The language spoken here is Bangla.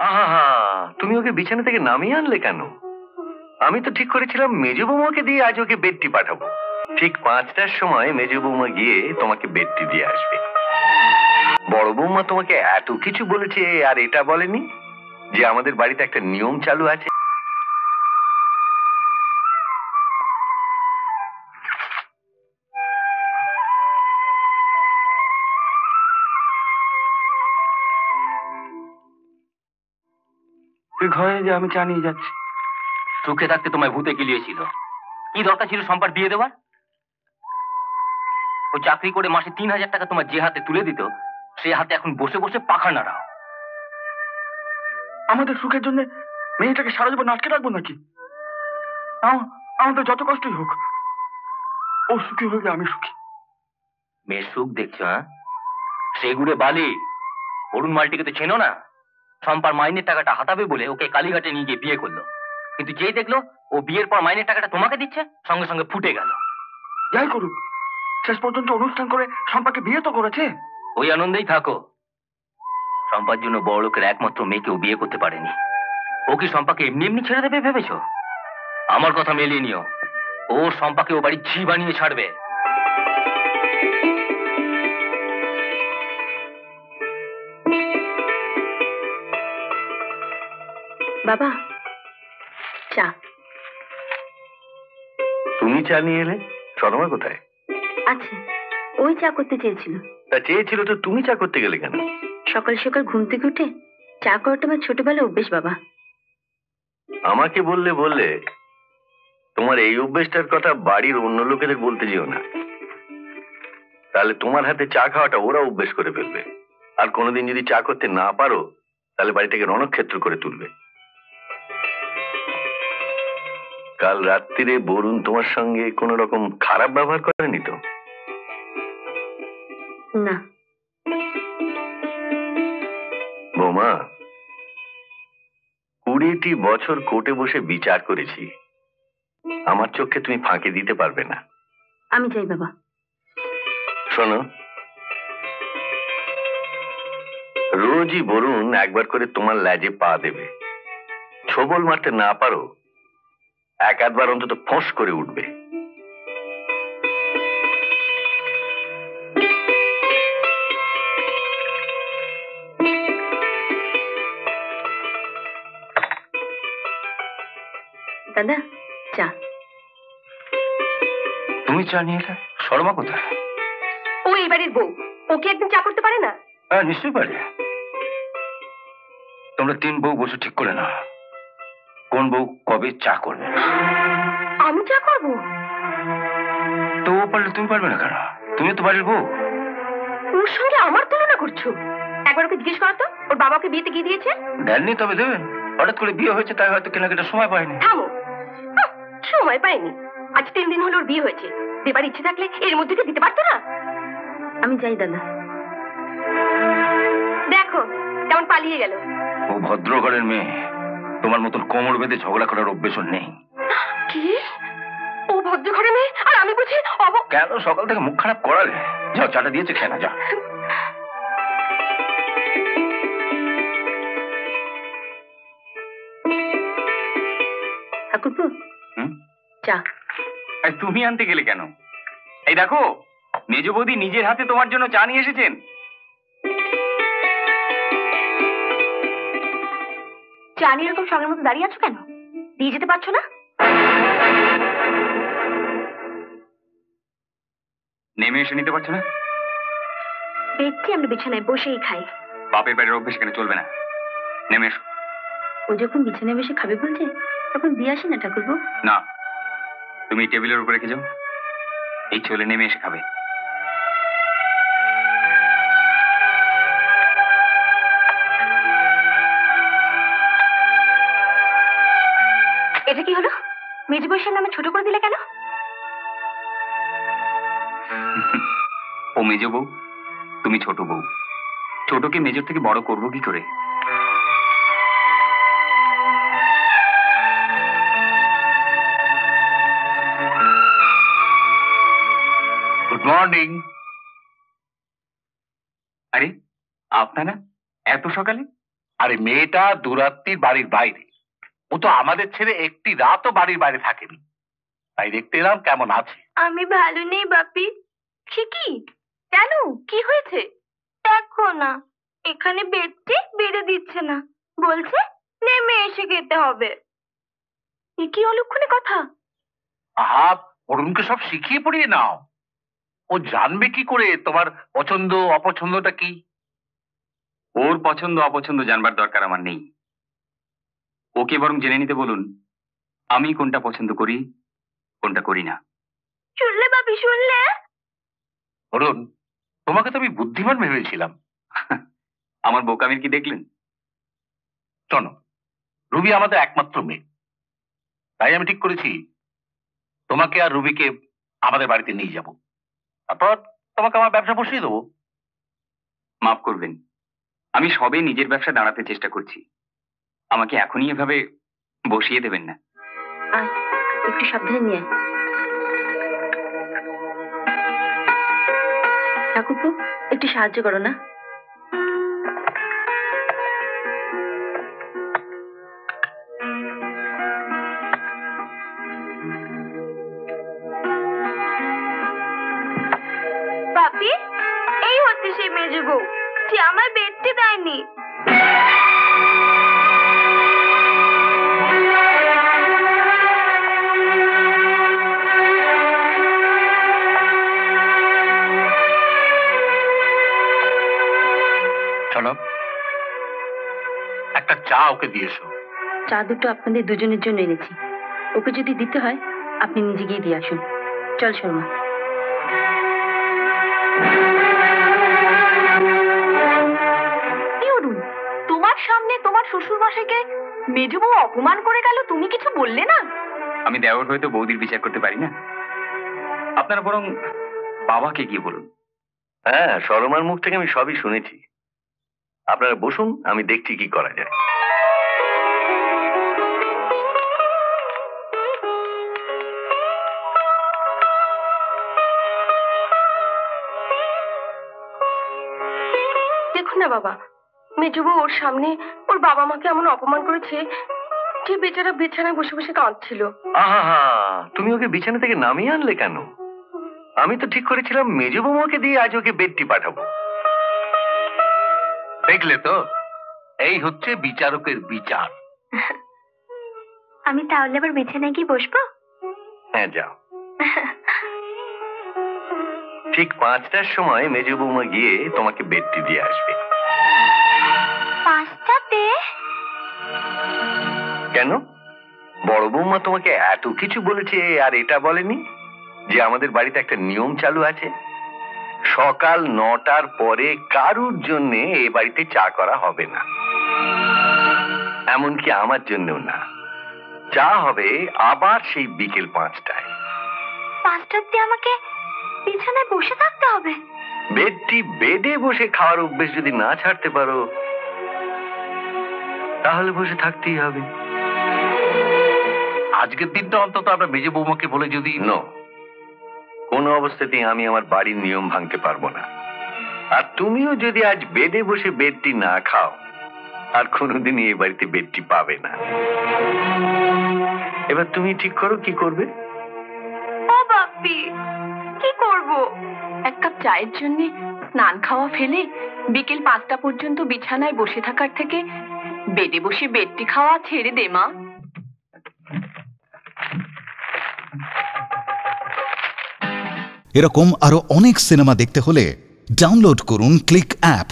আহা, তুমি ওকে বিছানা থেকে নামিয়ে আনলে কেন? আমি তো ঠিক করেছিলাম মেজো বৌমাকে দিয়ে আজ ওকে বেডটি পাঠাবো। ঠিক 5টার সময় মেজো বৌমা গিয়ে তোমাকে বেডটি দিয়ে আসবে। বড় বৌমা তোমাকে এত কিছু বলেছে আর এটা বলেনি যে আমাদের বাড়িতে একটা নিয়ম চালু আছে। তুই ঘরে যে, আমি চা নিয়ে যাচ্ছি। সুখে থাকতে তোমায় ভূতে গিলিয়েছিল। কি দরকার ছিল সম্পার বিয়ে দেওয়ার? ও চাকরি করে মাসে 3000 টাকা তোমার যে হাতে তুলে দিত, সে হাতে এখন বসে বসে পাখা নাড়াও। আমাদের সুখের জন্য মেয়েটাকে সারা জীবন আটকে রাখবো নাকি? আমাদের যত কষ্টই হোক, ও সুখী হলে আমি সুখী। মেয়ের সুখ দেখছো? হ্যাঁ, সেগুড়ে বালি। অরুণ মাল্টিকে তো চেনো না? সম্পার মাইনের টাকাটা হাতাবে বলে ওকে কালীঘাটে নিয়ে গিয়ে বিয়ে করলো, কিন্তু যেই দেখলো ও বিয়ের পর মাইনের টাকাটা তোমাকে দিচ্ছে, সঙ্গে সঙ্গে ফুটে গেল। যাই করুক, শেষ পর্যন্ত অনুষ্ঠান করে সম্পাকে বিয়ে তো করেছে। ওই আনন্দেই থাকো। সম্পার জন্য বড় লোকের একমাত্র মেয়েকেও বিয়ে করতে পারেনি। ও কি সম্পাকে এমনি এমনি ছেড়ে দেবে ভেবেছো? আমার কথা মেলিয়ে নিও, ও সম্পাকে ও বাড়ির ঝি বানিয়ে ছাড়বে। বাবা, চা। তুমি চা নিয়ে এলে? সরমা কোথায়? আছে, ওই চা করতে চেয়েছিল। তা চেয়েছিল তো তুমি চা করতে গেলে কেন? সকাল সকাল ঘুম থেকে উঠে চা করাটা আমার ছোটবেলা অভ্যেস বাবা। আমাকে বললে তোমার এই অভ্যেসটার কথা বাড়ির অন্য লোকেদের বলতে যেও না, তাহলে তোমার হাতে চা খাওয়াটা ওরা অভ্যেস করে ফেলবে। আর কোনোদিন যদি চা করতে না পারো, তাহলে বাড়িটাকে রণক্ষেত্র করে তুলবে। কাল রাত্রিরে বরুণ তোমার সঙ্গে কোন রকম খারাপ ব্যবহার করেনি তো? না। বৌমা, 20টি বছর কোর্টে বসে বিচার করেছি, আমার চোখে তুমি ফাঁকি দিতে পারবে না। আমি যাই বাবা। শোনো, রোজই বরুণ একবার করে তোমার ল্যাজে পা দেবে। ছোবল মারতে না পারো, এক আধবার অন্তত ফোঁস করে উঠবে। দাদা, চা। তুমি চা নিয়ে এলে? শর্মা কোথায়? ও এই বাড়ির বউ, ওকে একদিন চা করতে পারে না? হ্যাঁ, নিশ্চয়ই পারে। তোমরা 3 বউ বসে ঠিক করে না কোন বউ কবে চা করবে। আমি চা করব? তো ও পারলে তুমি পারবে না কেন? তুমি তো বাড়ির বউ। ওর সঙ্গে আমার তুলনা করছো? একবার ওকে জিজ্ঞেস করো তো, ওর বাবাকে বিয়েতে গিয়ে দিয়েছে? দেননি, তবে দেবেন। হঠাৎ করে বিয়ে হয়েছে, তাই হয়তো কেনাকাটা সময় পায়নি। থামো, সময় পাইনি। আজ 3 দিন হলো ওর বিয়ে হয়েছে, দেবার ইচ্ছে থাকলে এর মধ্যে কি দিতে পারতো না? আমি যাই দাদা। দেখো কেমন পালিয়ে গেল। ও ভদ্র ঘরের মেয়ে, তোমার মতন কোমর বেঁধে ঝগড়া করার অভ্যেস নেই। কি? ও ভদ্র ঘরের মেয়ে আর আমি বুঝি কেন সকাল থেকে মুখ খারাপ করালে? যাও, চাটা দিয়েছে, খেয়ে না, যা। ঠাকুরপো, চা। তুমি আনতে গেলে কেন? এই দেখো, মেজ বৌদি নিজের হাতে তোমার জন্য চা নিয়ে এসেছেন। চা নিয়ে এরকম সঙ্গের মতো দাঁড়িয়ে আছো কেন? দিয়ে যেতে পারছো না? নেমে এসে নিতে পারছো না? দেখছি আমরা বিছানায় বসেই খাই। বাপের বাড়ির অভ্যেস এখানে চলবে না, নেমে এসো। ও যখন বিছানায় বসে খাবে বলছে, তখন দিয়ে আসি না ঠাকুরপো? না, তুমি টেবিলের উপর রেখে যাও, এই চলে নেমে এসে খাবে। এটা কি হলো? মেজ বৈশার নামে ছোট করে দিলে কেন? ও মেজ বউ, তুমি ছোট বউ। ছোটকে মেজর থেকে বড় করবো কি করে? Good morning. আরে আপনারা এত সকালে? আরে মেয়েটা দুরাত্রির বাড়ির বাইরে, ও তো আমাদের ছেড়ে একটি রাতও বাড়ির বাইরে থাকেনি, তাই দেখতে এলাম কেমন আছে। আমি ভালো নেই বাপি। সে কি? কেন, কি হয়েছে? দেখো না, এখানে বেডটি বেড়ে দিচ্ছে না, বলছে নেমে এসে খেতে হবে। এ কি অলক্ষণে কথা? আহা, অরুণকে সব শিখিয়ে পড়িয়ে নাও। ও জানবে কি করে তোমার পছন্দ অপছন্দটা কি? ওর পছন্দ অপছন্দ জানবার দরকার আমার নেই। ওকে বরং জেনে নিতে বলুন আমি কোনটা পছন্দ করি, কোনটা করি না। শুনলে বাপি, শুনলে? অরুণ, তোমাকে তো আমি বুদ্ধিমান ভেবেছিলাম। আমার বোকামির কি দেখলেন? শোনো, রুবি আমাদের একমাত্র মেয়ে, তাই আমি ঠিক করেছি তোমাকে আর রুবিকে আমাদের বাড়িতে নিয়ে যাব, তারপর তোমাকে আমার ব্যবসা বসিয়ে দেবো। মাফ করবেন, আমি সবে নিজের ব্যবসা দাঁড়াতে চেষ্টা করছি, আমাকে এখনই এভাবে বসিয়ে দেবেন না। একটু সাবধানে নিয়ে ঠাকুরপো, একটু সাহায্য করো না। বাপি, এই হচ্ছে সেই মেজো বউ যে আমার বেডটি দেয়নি। শোনো, একটা চা ওকে দিয়েছো। চা দুটো আপনাদের দুজনের জন্য এনেছি, ওকে যদি দিতে হয় আপনি নিজে গিয়ে দিয়ে আসুন। চল শর্মা। তোমার সামনে তোমার শ্বশুর মশাইকে মেজো বউ অপমান করে গেল, তুমি কিছু বললে না? আমি দেওর হয়তো বৌদির বিচার করতে পারি না, আপনারা বরং বাবাকে গিয়ে বলুন। হ্যাঁ, সরমার মুখ থেকে আমি সবই শুনেছি। আপনারা বসুন, আমি দেখছি কি করা যায়। দেখুন না বাবা, মেজো বউ ওর সামনে ওর বাবা মাকে এমন অপমান করেছে যে বেচারা বিছানায় বসে বসে কাঁদছিল। আহা, তুমি ওকে বিছানা থেকে নামিয়ে আনলে কেন? আমি তো ঠিক করেছিলাম মেজো বৌমাকে দিয়ে আজ ওকে বেডটি পাঠাবো। দেখলে তো, এই হচ্ছে বিচারকের বিচার। আমি তাহলে আবার বিছানায় গিয়ে বসবো? হ্যাঁ, যাও। ঠিক 5টার সময় মেজো বৌমা গিয়ে তোমাকে বেডটি দিয়ে আসবে। 5টাতে? কেন, বড় বৌমা তোমাকে এত কিছু বলেছে আর এটা বলেনি যে আমাদের বাড়িতে একটা নিয়ম চালু আছে, সকাল 9টার পরে কারুর জন্য এ বাড়িতে চা করা হবে না, এমনকি আমার জন্যও না। চা হবে আবার সেই বিকেল 5টায়। 5টাতে আমাকে বিছানায় বসে থাকতে হবে? বেডে বসে খাওয়ার অভ্যেস যদি না ছাড়তে পারো তাহলে বসে থাকতেই হবে। আজকের দিনটা অন্তত আমরা মেজে বৌমাকে বলে যদি কোনো অবস্থাতেই আমি আমার বাড়ির নিয়ম ভাঙতে পারবো না। আর তুমিও যদি আজ বেডে বসে বেডটি না খাও আর কোনোদিনই এই বাড়িতে বেডটি পাবে না। এবার তুমি ঠিক করো কি করবে। ও বাপি, কি করব? এক কাপ চায়ের জন্য স্নান খাওয়া ফেলে বিকেল 5টা পর্যন্ত বিছানায় বসে থাকার থেকে বেডে বসে বেডটি খাওয়া ছেড়ে দে মা। এরকম আরো অনেক সিনেমা দেখতে হলে ডাউনলোড করুন ক্লিক অ্যাপ।